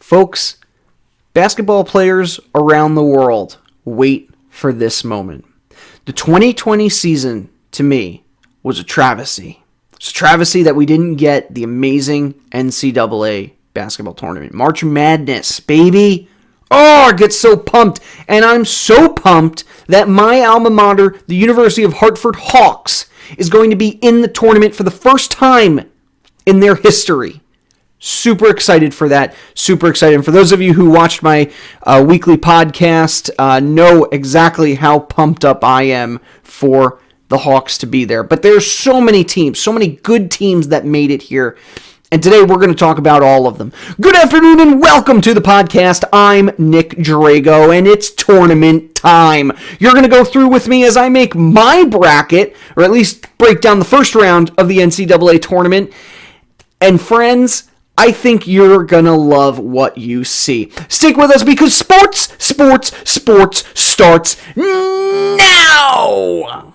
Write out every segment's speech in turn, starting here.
Folks, basketball players around the world wait for this moment. The 2020 season, to me, was a travesty. It's a travesty that we didn't get the amazing NCAA basketball tournament. March Madness, baby. Oh, I get so pumped. And I'm so pumped that my alma mater, the University of Hartford Hawks, is going to be in the tournament for the first time in their history. Super excited for that. Super excited. And for those of you who watched my weekly podcast, know exactly how pumped up I am for the Hawks to be there. But there's so many teams, so many good teams that made it here. And today we're going to talk about all of them. Good afternoon and welcome to the podcast. I'm Nick Drago and it's tournament time. You're going to go through with me as I make my bracket, or at least break down the first round of the NCAA tournament. And friends, I think you're going to love what you see. Stick with us because sports starts now!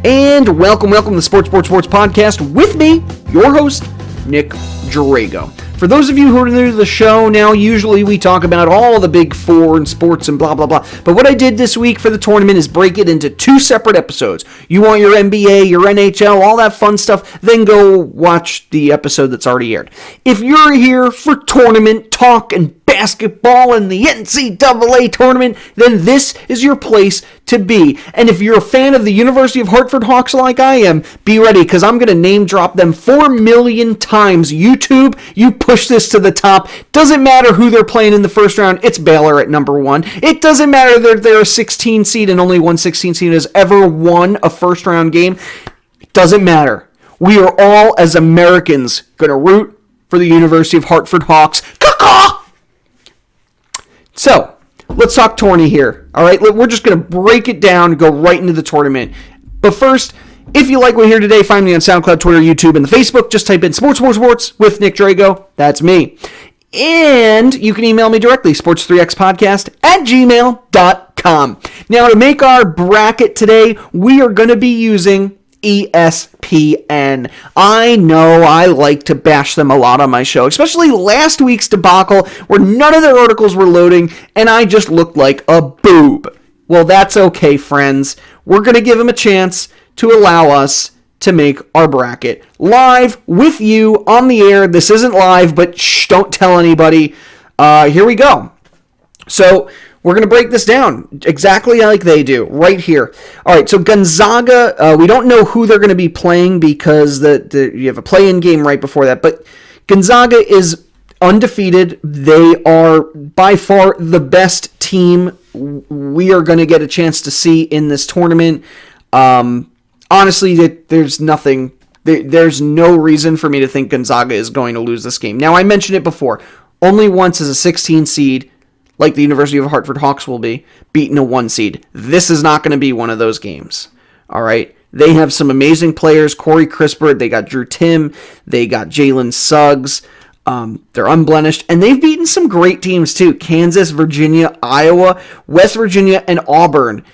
And welcome to the Sports Podcast with me, your host, Nick Drago. For those of you who are new to the show, now usually we talk about all the big four in sports and blah, blah, blah. But what I did this week for the tournament is break it into two separate episodes. You want your NBA, your NHL, all that fun stuff, then go watch the episode that's already aired. If you're here for tournament talk and basketball and the NCAA tournament, then this is your place to be. And if you're a fan of the University of Hartford Hawks like I am, be ready, because I'm going to name drop them 4 million times. YouTube, you push this to the top. Doesn't matter who they're playing in the first round, it's Baylor at number 1. It doesn't matter that they're a 16 seed and only one 16 seed has ever won a first round game. It doesn't matter. We are all, as Americans, going to root for the University of Hartford Hawks. Caw-caw! So, let's talk tourney here, all right? We're just going to break it down and go right into the tournament. But first, if you like what you hear today, find me on Soundcloud, Twitter, YouTube, and the Facebook. Just type in Sports with Nick Drago. That's me. And you can email me directly, sports3xpodcast@gmail.com. Now, to make our bracket today, we are going to be using ESPN. I know I like to bash them a lot on my show, especially last week's debacle where none of their articles were loading and I just looked like a boob. Well, that's okay, friends. We're going to give them a chance to allow us to make our bracket live with you on the air. This isn't live, but shh, don't tell anybody. Here we go. So, we're going to break this down exactly like they do, right here. All right, so Gonzaga, we don't know who they're going to be playing because you have a play-in game right before that, but Gonzaga is undefeated. They are by far the best team we are going to get a chance to see in this tournament. Honestly, there's no reason for me to think Gonzaga is going to lose this game. Now, I mentioned it before. Only once as a 16 seed, like the University of Hartford Hawks will be, beaten a 1 seed. This is not going to be one of those games. All right? They have some amazing players. Corey Crispert, they got Drew Timm, they got Jalen Suggs. They're unblemished, and they've beaten some great teams too. Kansas, Virginia, Iowa, West Virginia, and Auburn.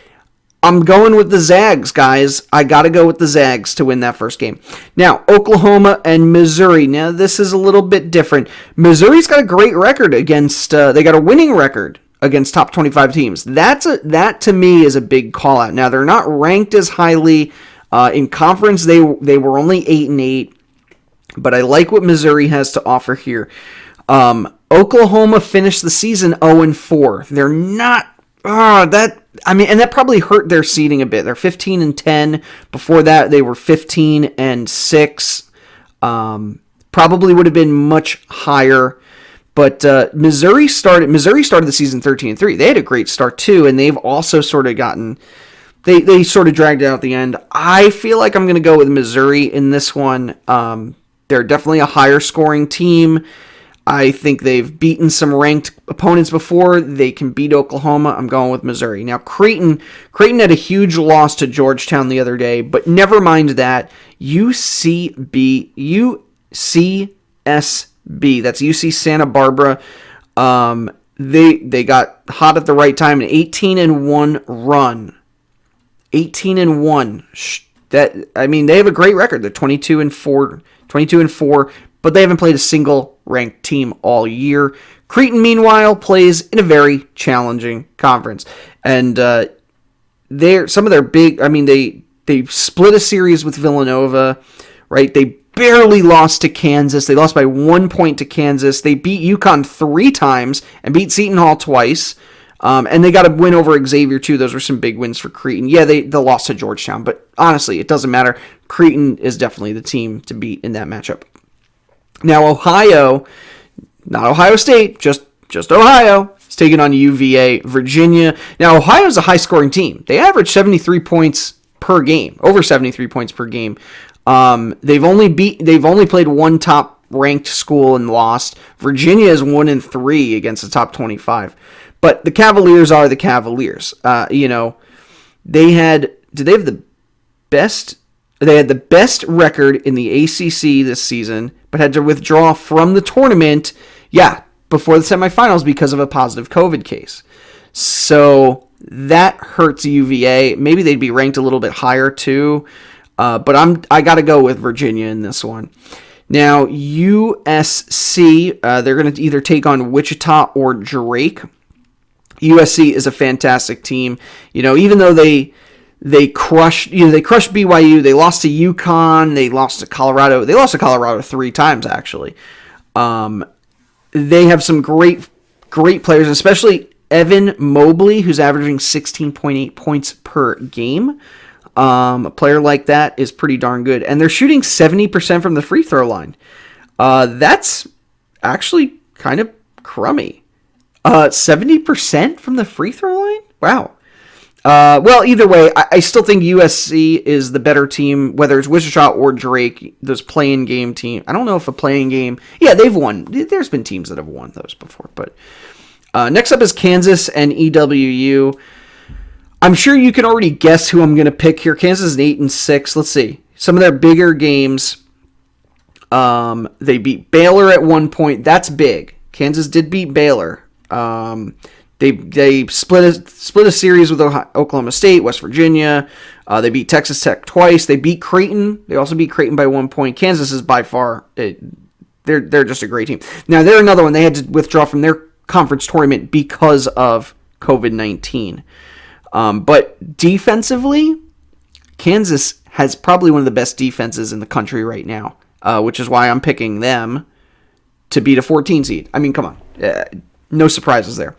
I'm going with the Zags, guys. I got to go with the Zags to win that first game. Now, Oklahoma and Missouri. Now, this is a little bit different. Missouri's got a great record against, they got a winning record against top 25 teams. That to me is a big call out. Now, they're not ranked as highly in conference. They were only 8-8, but I like what Missouri has to offer here. Oklahoma finished the season 0-4. They're not, and that probably hurt their seeding a bit. They're 15-10. Before that, they were 15-6. Probably would have been much higher. But Missouri started the season 13-3. They had a great start too, and they've also sort of gotten. They sort of dragged it out at the end. I feel like I'm going to go with Missouri in this one. They're definitely a higher scoring team. I think they've beaten some ranked opponents before. They can beat Oklahoma. I'm going with Missouri. Now, Creighton had a huge loss to Georgetown the other day, but never mind that. UCSB, that's UC Santa Barbara. They got hot at the right time, an 18-1 run. 18-1. They have a great record. They're 22-4, but they haven't played a single ranked team all year. Creighton, meanwhile, plays in a very challenging conference, and some of their big. They split a series with Villanova, right? They barely lost to Kansas. They lost by 1 point to Kansas. They beat UConn 3 times and beat Seton Hall twice. And they got a win over Xavier, too. Those were some big wins for Creighton. Yeah, they lost to Georgetown, but honestly, it doesn't matter. Creighton is definitely the team to beat in that matchup. Now, Ohio, not Ohio State, just Ohio, is taking on UVA, Virginia. Now, Ohio's a high-scoring team. They average 73 points per game, over 73 points per game. They've only played one top-ranked school and lost. Virginia is 1-3 against the top 25. But the Cavaliers are the Cavaliers. They had the best record in the ACC this season, but had to withdraw from the tournament, before the semifinals because of a positive COVID case. So that hurts UVA. Maybe they'd be ranked a little bit higher too, but I got to go with Virginia in this one. Now USC, they're going to either take on Wichita or Drake. USC is a fantastic team. Even though they crushed BYU, they lost to UConn, they lost to Colorado. They lost to Colorado 3 times actually. They have some great players, especially Evan Mobley, who's averaging 16.8 points per game. A player like that is pretty darn good, and they're shooting 70% from the free throw line. That's actually kind of crummy. 70% from the free throw line? Wow. Well, either way, I still think USC is the better team, whether it's Wichita or Drake, those play-in game team. I don't know if a play-in game... Yeah, they've won. There's been teams that have won those before. But next up is Kansas and EWU. I'm sure you can already guess who I'm going to pick here. Kansas is 8-6. Let's see. Some of their bigger games. They beat Baylor at 1 point. That's big. Kansas did beat Baylor. They split a series with Oklahoma State, West Virginia. They beat Texas Tech twice. They beat Creighton. They also beat Creighton by 1 point. Kansas is by far they're just a great team. Now they're another one. They had to withdraw from their conference tournament because of COVID-19. But defensively, Kansas has probably one of the best defenses in the country right now, which is why I'm picking them to beat a 14 seed. I mean, come on. No surprises there.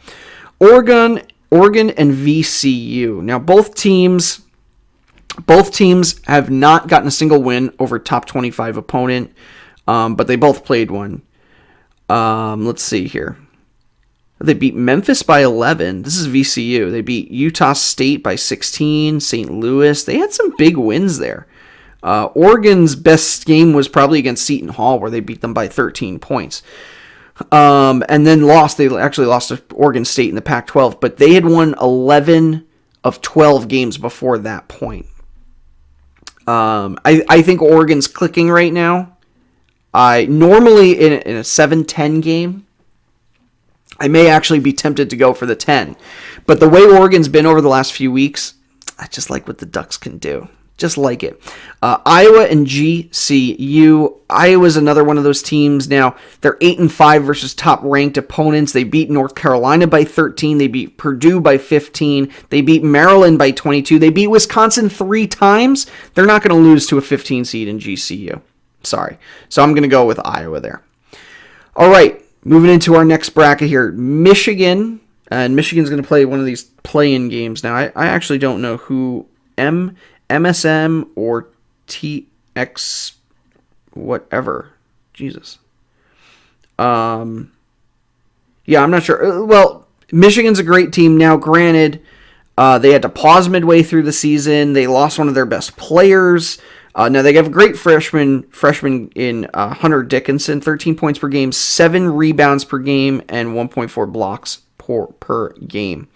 Oregon and VCU. Now, both teams have not gotten a single win over top 25 opponent, but they both played one. Let's see here. They beat Memphis by 11. This is VCU. They beat Utah State by 16, St. Louis. They had some big wins there. Oregon's best game was probably against Seton Hall, where they beat them by 13 points. And then lost. They actually lost to Oregon State in the Pac-12, but they had won 11 of 12 games before that point. I think Oregon's clicking right now. Normally in a 7-10 game, I may actually be tempted to go for the 10. But the way Oregon's been over the last few weeks, I just like what the Ducks can do. Just like it. Iowa and GCU. Iowa's another one of those teams. Now, they're 8-5 versus top-ranked opponents. They beat North Carolina by 13. They beat Purdue by 15. They beat Maryland by 22. They beat Wisconsin 3 times. They're not going to lose to a 15 seed in GCU. Sorry. So I'm going to go with Iowa there. All right. Moving into our next bracket here. Michigan. And Michigan's going to play one of these play-in games. Now, I actually don't know who MSM or TX whatever. Jesus. Yeah, I'm not sure. Well, Michigan's a great team. Now, granted, they had to pause midway through the season. They lost one of their best players. Now, they have a great freshman in Hunter Dickinson, 13 points per game, 7 rebounds per game, and 1.4 blocks per game.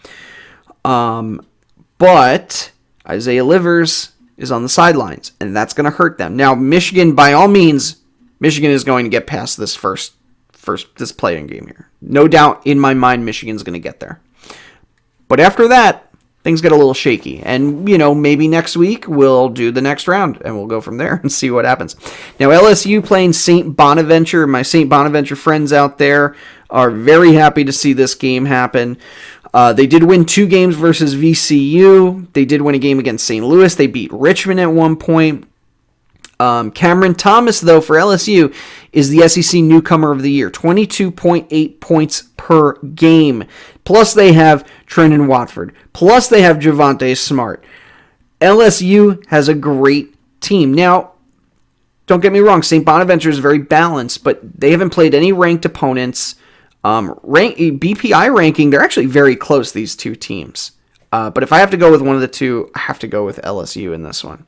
But Isaiah Livers is on the sidelines, and that's going to hurt them. Now, Michigan, by all means, Michigan is going to get past this this playing game here. No doubt in my mind, Michigan's going to get there. But after that, things get a little shaky. And, maybe next week we'll do the next round and we'll go from there and see what happens. Now, LSU playing St. Bonaventure. My St. Bonaventure friends out there are very happy to see this game happen. They did win 2 games versus VCU. They did win a game against St. Louis. They beat Richmond at one point. Cameron Thomas, though, for LSU, is the SEC Newcomer of the Year. 22.8 points per game. Plus they have Trenton Watford. Plus they have Javonte Smart. LSU has a great team. Now, don't get me wrong, St. Bonaventure is very balanced, but they haven't played any ranked opponents. BPI ranking, they're actually very close, these two teams. But if I have to go with one of the two, I have to go with LSU in this one.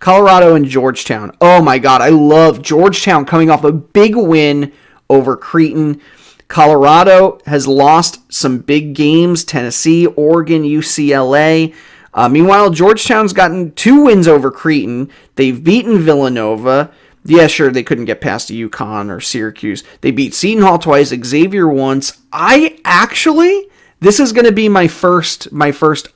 Colorado and Georgetown. Oh my God, I love Georgetown coming off a big win over Creighton. Colorado has lost some big games, Tennessee, Oregon, UCLA. Meanwhile, Georgetown's gotten 2 wins over Creighton. They've beaten Villanova. Yeah, sure, they couldn't get past UConn or Syracuse. They beat Seton Hall twice, Xavier once. This is going to be my first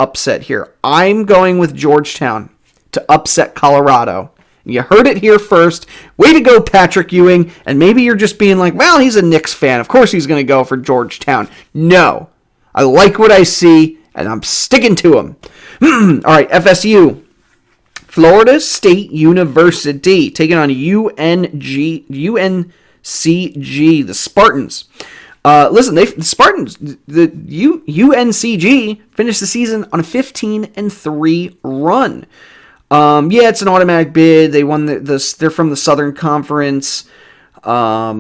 upset here. I'm going with Georgetown to upset Colorado. You heard it here first. Way to go, Patrick Ewing. And maybe you're just being like, well, he's a Knicks fan. Of course he's going to go for Georgetown. No. I like what I see, and I'm sticking to him. All right, FSU. Florida State University taking on UNCG, the Spartans. Listen, the UNCG finished the season on a 15-3 run. Yeah, it's an automatic bid. They won they're from the Southern Conference. Now,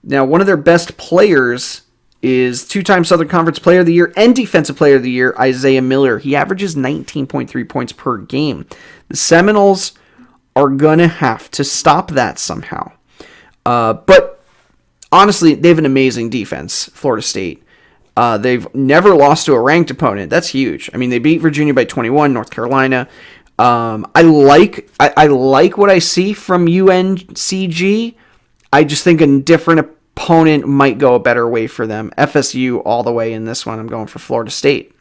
one of their best players is 2-time Southern Conference Player of the Year and Defensive Player of the Year, Isaiah Miller. He averages 19.3 points per game. The Seminoles are going to have to stop that somehow. But honestly, they have an amazing defense, Florida State. They've never lost to a ranked opponent. That's huge. I mean, they beat Virginia by 21, North Carolina. I like what I see from UNCG. I just think a different opponent might go a better way for them. FSU all the way in this one. I'm going for Florida State.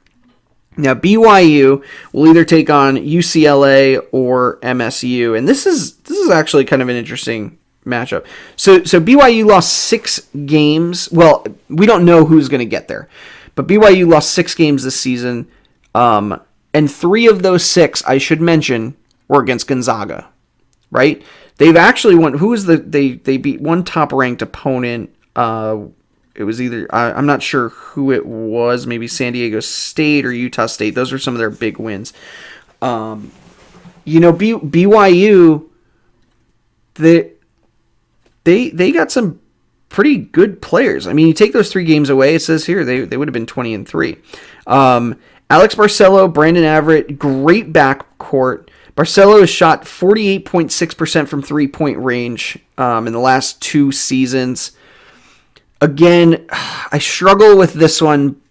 Now, BYU will either take on UCLA or MSU, and this is actually kind of an interesting matchup. So BYU lost 6 games. Well, we don't know who's going to get there, but BYU lost 6 games this season, and 3 of those 6, I should mention, were against Gonzaga, right? They've actually won. They beat one top-ranked opponent. It was either, I'm not sure who it was, maybe San Diego State or Utah State. Those were some of their big wins. BYU, they got some pretty good players. I mean, you take those 3 games away, it says here they would have been 20-3. Alex Barcelo, Brandon Averett, great backcourt. Barcelo has shot 48.6% from 3-point range in the last 2 seasons. Again, I struggle with this one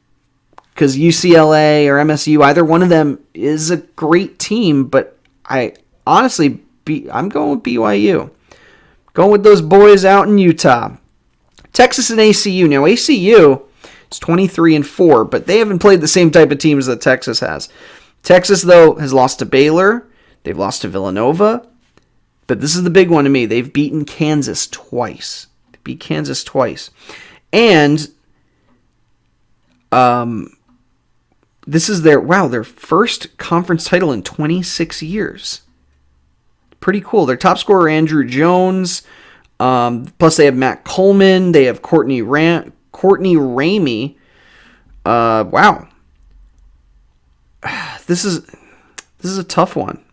because UCLA or MSU, either one of them is a great team, but I'm going with BYU. Going with those boys out in Utah. Texas and ACU. Now, ACU is 23-4, but they haven't played the same type of teams that Texas has. Texas, though, has lost to Baylor. They've lost to Villanova. But this is the big one to me. They've beaten Kansas twice. They beat Kansas twice. And this is their first conference title in 26 years. Pretty cool. Their top scorer, Andrew Jones. Plus, they have Matt Coleman. They have Courtney Ramey. Wow. This is a tough one.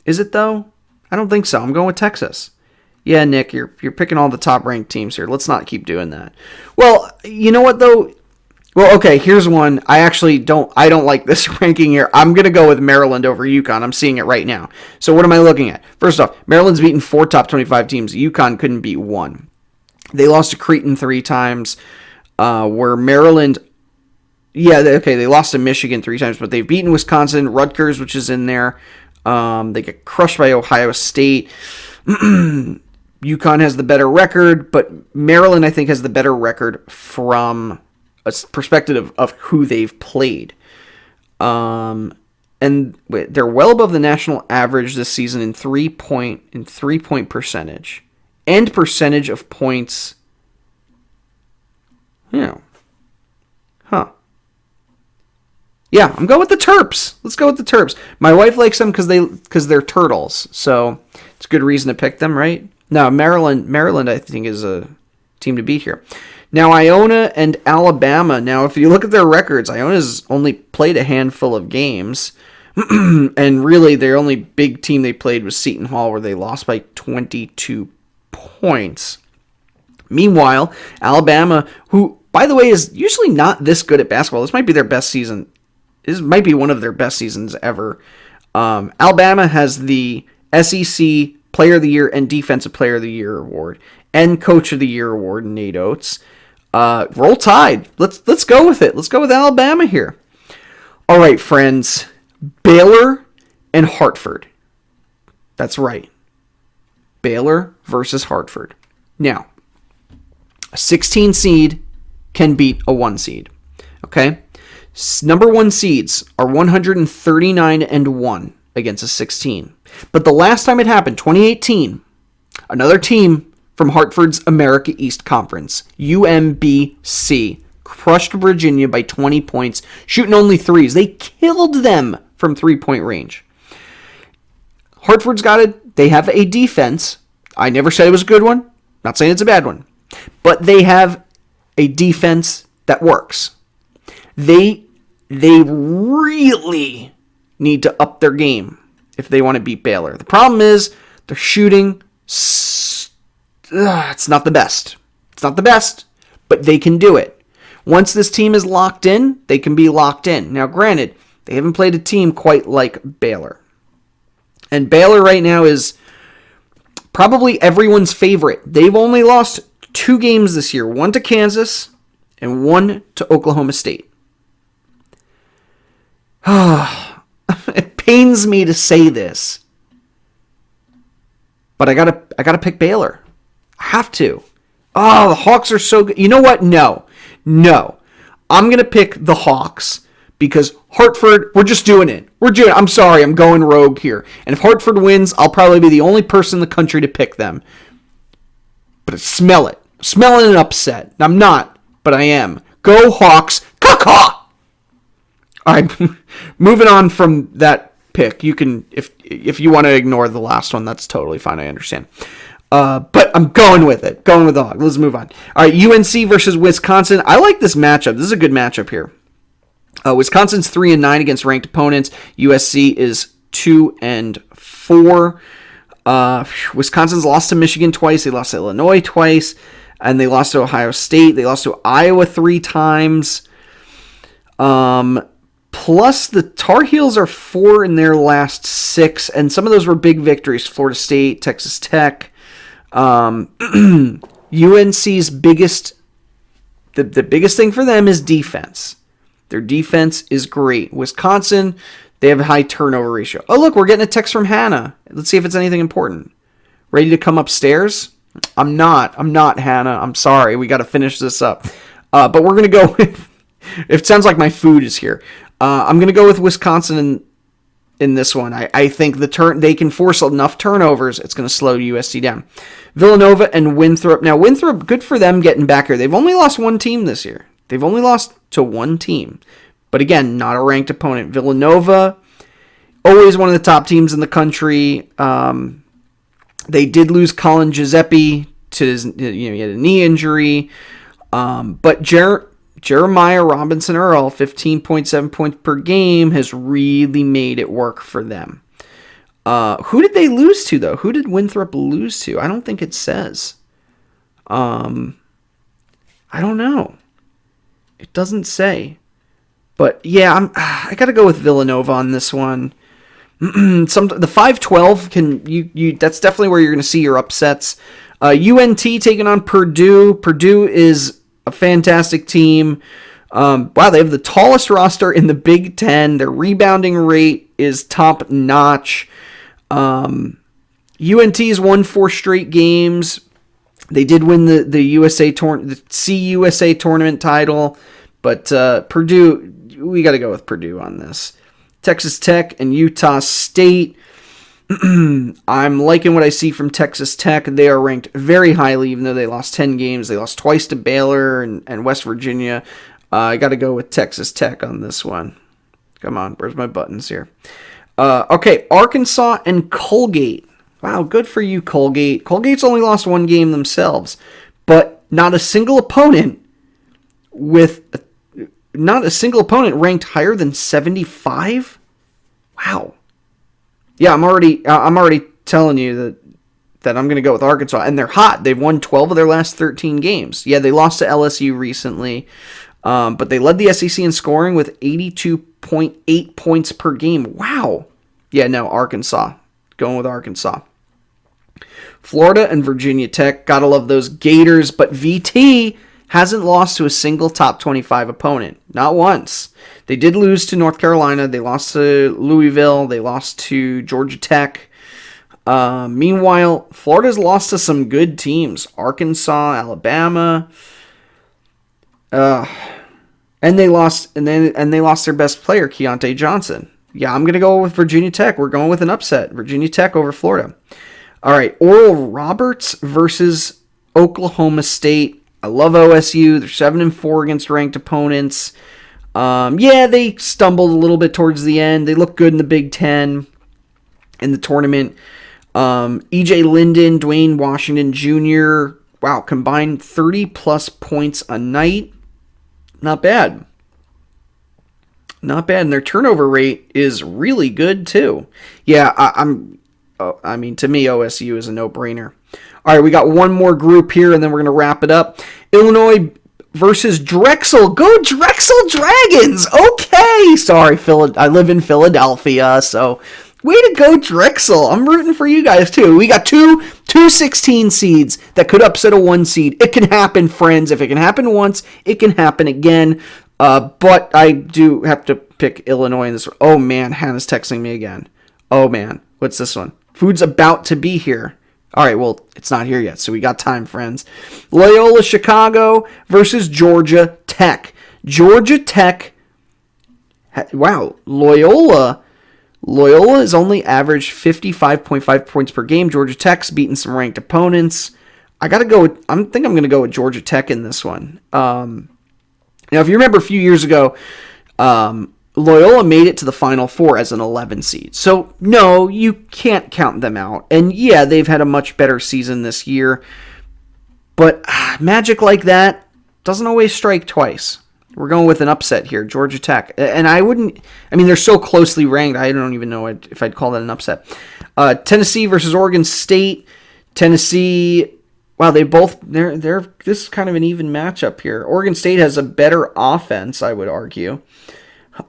Is it, though? I don't think so. I'm going with Texas. Yeah, Nick, you're picking all the top-ranked teams here. Let's not keep doing that. Well, you know what, though? Well, okay, here's one. I don't like this ranking here. I'm going to go with Maryland over UConn. I'm seeing it right now. So what am I looking at? First off, Maryland's beaten 4 top 25 teams. UConn couldn't beat one. They lost to Creighton 3 times, where Maryland, they lost to Michigan 3 times, but they've beaten Wisconsin, Rutgers, which is in there. They get crushed by Ohio State. UConn has the better record, but Maryland, I think, has the better record from a perspective of who they've played. And they're well above the national average this season in three-point percentage and percentage of points. Yeah. Yeah, I'm going with the Terps. Let's go with the Terps. My wife likes them because they're turtles, so it's a good reason to pick them, right? No, Maryland, I think, is a team to beat here. Now, Iona and Alabama. Now, if you look at their records, Iona's only played a handful of games, and really their only big team they played was Seton Hall, where they lost by 22 points. Meanwhile, Alabama, who, by the way, is usually not this good at basketball. This might be their best season. This might be one of their best seasons ever. Alabama has the SEC Player of the Year and Defensive Player of the Year award and Coach of the Year award, Nate Oates. Roll Tide. Let's go with it. Let's go with Alabama here. All right, friends. Baylor and Hartford. That's right. Baylor versus Hartford. Now, a 16 seed can beat a 1 seed. Okay? Number 1 seeds are 139-1 against a 16. But the last time it happened, 2018, another team from Hartford's America East Conference, UMBC, crushed Virginia by 20 points, shooting only threes. They killed them from 3-point range. Hartford's got it. They have a defense. I never said it was a good one. Not saying it's a bad one. But they have a defense that works. They really need to up their game if they want to beat Baylor. The problem is their shooting, it's not the best. It's not the best, but they can do it. Once this team is locked in, they can be locked in. Now, granted, they haven't played a team quite like Baylor. And Baylor right now is probably everyone's favorite. They've only lost 2 games this year, 1 to Kansas and 1 to Oklahoma State. It pains me to say this, but I gotta pick Baylor. I have to. Oh, the Hawks are so good. You know what? No. I'm gonna pick the Hawks because Hartford. We're just doing it. I'm sorry. I'm going rogue here. And if Hartford wins, I'll probably be the only person in the country to pick them. But I smell it. Smelling an upset. I'm not, but I am. Go Hawks. Caw-caw! All right, moving on from that pick. You can, if you want to ignore the last one, that's totally fine. I understand. But I'm going with it. Going with the Hawks. Let's move on. All right, UNC versus Wisconsin. I like this matchup. This is a good matchup here. Wisconsin's 3-9 against ranked opponents. USC is 2-4. Wisconsin's lost to Michigan twice. They lost to Illinois twice. And they lost to Ohio State. They lost to Iowa 3 times. Plus, the Tar Heels are 4 in their last 6. And some of those were big victories. Florida State, Texas Tech. UNC's biggest... The biggest thing for them is defense. Their defense is great. Wisconsin, they have a high turnover ratio. Oh, look, we're getting a text from Hannah. Let's see if it's anything important. Ready to come upstairs? I'm not, Hannah. I'm sorry. We got to finish this up. But we're going to go with... It sounds like my food is here. I'm going to go with Wisconsin in this one. I think they can force enough turnovers. It's going to slow USC down. Villanova and Winthrop. Now, Winthrop, good for them getting back here. They've only lost 1 team this year. They've only lost to 1 team. But again, not a ranked opponent. Villanova, always one of the top teams in the country. They did lose Colin Giuseppe to his, he had a knee injury. But Jeremiah Robinson Earl, 15.7 points per game, has really made it work for them. Who did they lose to, though? Who did Winthrop lose to? I don't think it says. I don't know. It doesn't say. But yeah, I got to go with Villanova on this one. The 5-12 can that's definitely where you're going to see your upsets. UNT taking on Purdue. Purdue is a fantastic team. Wow, they have the tallest roster in the Big Ten. Their rebounding rate is top notch. UNT's won 4 straight games. They did win the CUSA tournament title, but Purdue, we got to go with Purdue on this. Texas Tech and Utah State. I'm liking what I see from Texas Tech. They are ranked very highly, even though they lost 10 games. They lost twice to Baylor and West Virginia. I got to go with Texas Tech on this one. Come on, where's my buttons here? Okay, Arkansas and Colgate. Wow, good for you, Colgate. Colgate's only lost 1 game themselves, but not a single opponent ranked higher than 75. Wow. Yeah, I'm already telling you that I'm going to go with Arkansas, and they're hot. They've won 12 of their last 13 games. Yeah, they lost to LSU recently, but they led the SEC in scoring with 82.8 points per game. Wow. Yeah, no, Arkansas. Going with Arkansas. Florida and Virginia Tech. Gotta love those Gators, but VT hasn't lost to a single top 25 opponent. Not once. They did lose to North Carolina. They lost to Louisville. They lost to Georgia Tech. Meanwhile, Florida's lost to some good teams. Arkansas, Alabama. And they lost their best player, Keontae Johnson. Yeah, I'm going to go with Virginia Tech. We're going with an upset. Virginia Tech over Florida. All right, Oral Roberts versus Oklahoma State. I love OSU. They're 7-4 against ranked opponents. Yeah, they stumbled a little bit towards the end. They look good in the Big Ten in the tournament. E.J. Linden, Dwayne Washington Jr., wow, combined 30-plus points a night. Not bad. Not bad. And their turnover rate is really good, too. Yeah, to me, OSU is a no-brainer. All right, we got one more group here, and then we're going to wrap it up. Illinois versus Drexel. Go Drexel Dragons! Okay! Sorry, I live in Philadelphia, so way to go, Drexel. I'm rooting for you guys, too. We got two 16 seeds that could upset a 1 seed. It can happen, friends. If it can happen once, it can happen again. But I do have to pick Illinois in this one. Oh, man, Hannah's texting me again. Oh, man. What's this one? Food's about to be here. All right, well, it's not here yet, so we got time, friends. Loyola Chicago versus Georgia Tech. Georgia Tech, wow, Loyola has only averaged 55.5 points per game. Georgia Tech's beaten some ranked opponents. I think I'm going to go with Georgia Tech in this one. Now, if you remember a few years ago, Loyola made it to the Final Four as an 11 seed. So, no, you can't count them out. And, yeah, they've had a much better season this year. But magic like that doesn't always strike twice. We're going with an upset here, Georgia Tech. And they're so closely ranked, I don't even know if I'd call that an upset. Tennessee versus Oregon State. Tennessee, wow, they're this is kind of an even matchup here. Oregon State has a better offense, I would argue.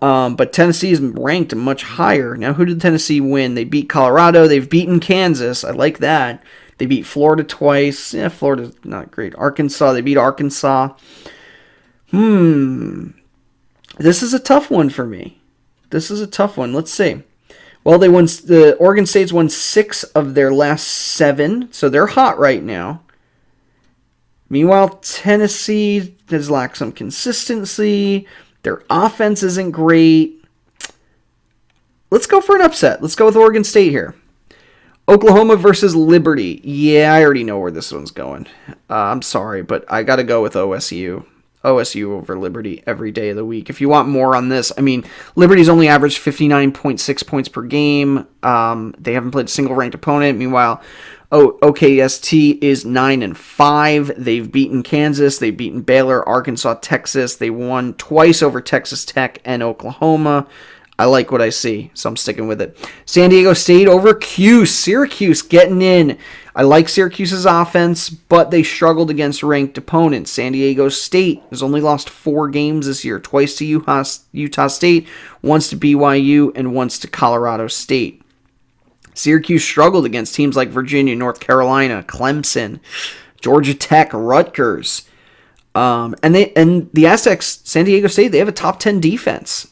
But Tennessee is ranked much higher. Now, who did Tennessee win? They beat Colorado. They've beaten Kansas. I like that. They beat Florida twice. Yeah, Florida's not great. Arkansas. They beat Arkansas. This is a tough one for me. This is a tough one. Let's see. Well, the Oregon State's won 6 of their last 7, so they're hot right now. Meanwhile, Tennessee has lacked some consistency. Their offense isn't great. Let's go for an upset. Let's go with Oregon State here. Oklahoma versus Liberty. Yeah, I already know where this one's going. I'm sorry, but I got to go with OSU. OSU over Liberty every day of the week. If you want more on this, Liberty's only averaged 59.6 points per game. They haven't played a single ranked opponent. Meanwhile, OKST is 9-5. They've beaten Kansas. They've beaten Baylor, Arkansas, Texas. They won twice over Texas Tech and Oklahoma. I like what I see, so I'm sticking with it. San Diego State over Cuse. Syracuse getting in. I like Syracuse's offense, but they struggled against ranked opponents. San Diego State has only lost 4 games this year, twice to Utah State, once to BYU, and once to Colorado State. Syracuse struggled against teams like Virginia, North Carolina, Clemson, Georgia Tech, Rutgers. And the Aztecs, San Diego State, they have a top 10 defense.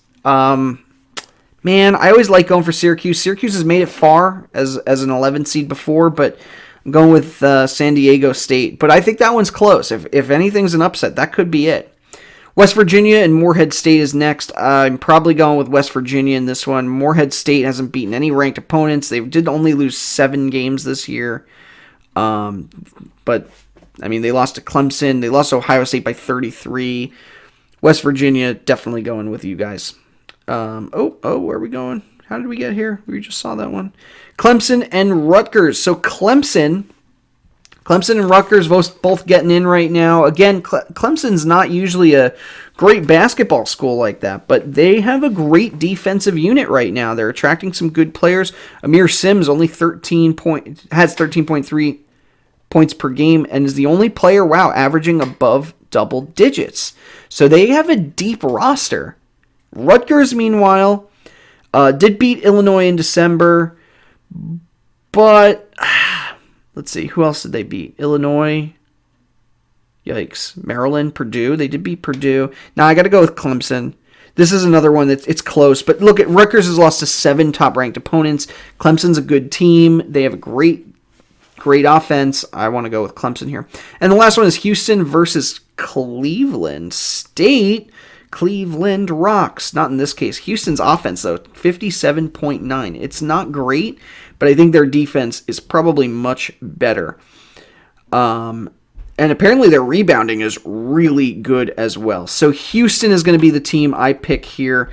Man, I always like going for Syracuse. Syracuse has made it far as an 11 seed before, but I'm going with San Diego State. But I think that one's close. If anything's an upset, that could be it. West Virginia and Morehead State is next. I'm probably going with West Virginia in this one. Morehead State hasn't beaten any ranked opponents. They did only lose 7 games this year. But, I mean, they lost to Clemson. They lost to Ohio State by 33. West Virginia, definitely going with you guys. Where are we going? How did we get here? We just saw that one. Clemson and Rutgers. So Clemson and Rutgers both getting in right now. Again, Clemson's not usually a great basketball school like that, but they have a great defensive unit right now. They're attracting some good players. Amir Sims only has 13.3 points per game and is the only player, averaging above double digits. So they have a deep roster. Rutgers, meanwhile, did beat Illinois in December, but let's see, who else did they beat? Illinois, yikes, Maryland, Purdue. They did beat Purdue. Now I got to go with Clemson. This is another one it's close, but look, Rutgers has lost to 7 top-ranked opponents. Clemson's a good team. They have a great offense. I want to go with Clemson here. And the last one is Houston versus Cleveland State. Cleveland rocks. Not in this case. Houston's offense, though, 57.9. It's not great, but I think their defense is probably much better. And apparently their rebounding is really good as well. So Houston is going to be the team I pick here.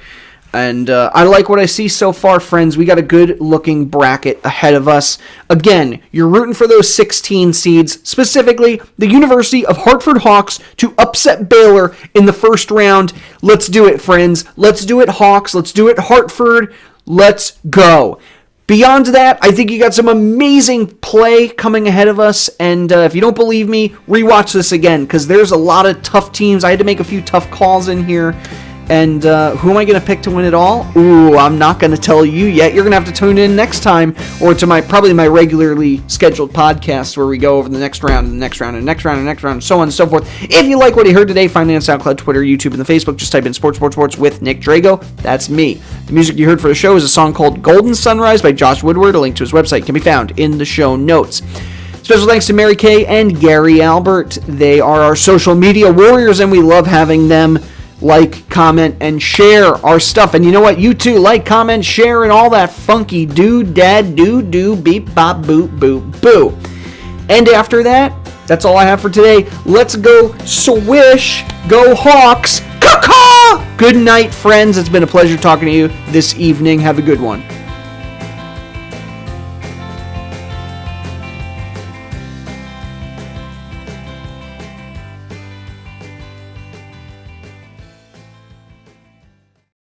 And I like what I see so far, friends. We got a good-looking bracket ahead of us. Again, you're rooting for those 16 seeds, specifically the University of Hartford Hawks to upset Baylor in the first round. Let's do it, friends. Let's do it, Hawks. Let's do it, Hartford. Let's go. Beyond that, I think you got some amazing play coming ahead of us. And if you don't believe me, rewatch this again, because there's a lot of tough teams. I had to make a few tough calls in here. And who am I going to pick to win it all? Ooh, I'm not going to tell you yet. You're going to have to tune in next time, or to probably my regularly scheduled podcast where we go over the next round, and the next round, and the next round, and the next round, and so on and so forth. If you like what you heard today, find me on SoundCloud, Twitter, YouTube, and the Facebook. Just type in Sports with Nick Drago. That's me. The music you heard for the show is a song called Golden Sunrise by Josh Woodward. A link to his website can be found in the show notes. Special thanks to Mary Kay and Gary Albert. They are our social media warriors, and we love having them like, comment, and share our stuff. And you know what? You too, like, comment, share, and all that funky dad, do, beep, bop, boop, boop, boo. And after that, that's all I have for today. Let's go swish, go Hawks, caw-caw! Good night, friends. It's been a pleasure talking to you this evening. Have a good one.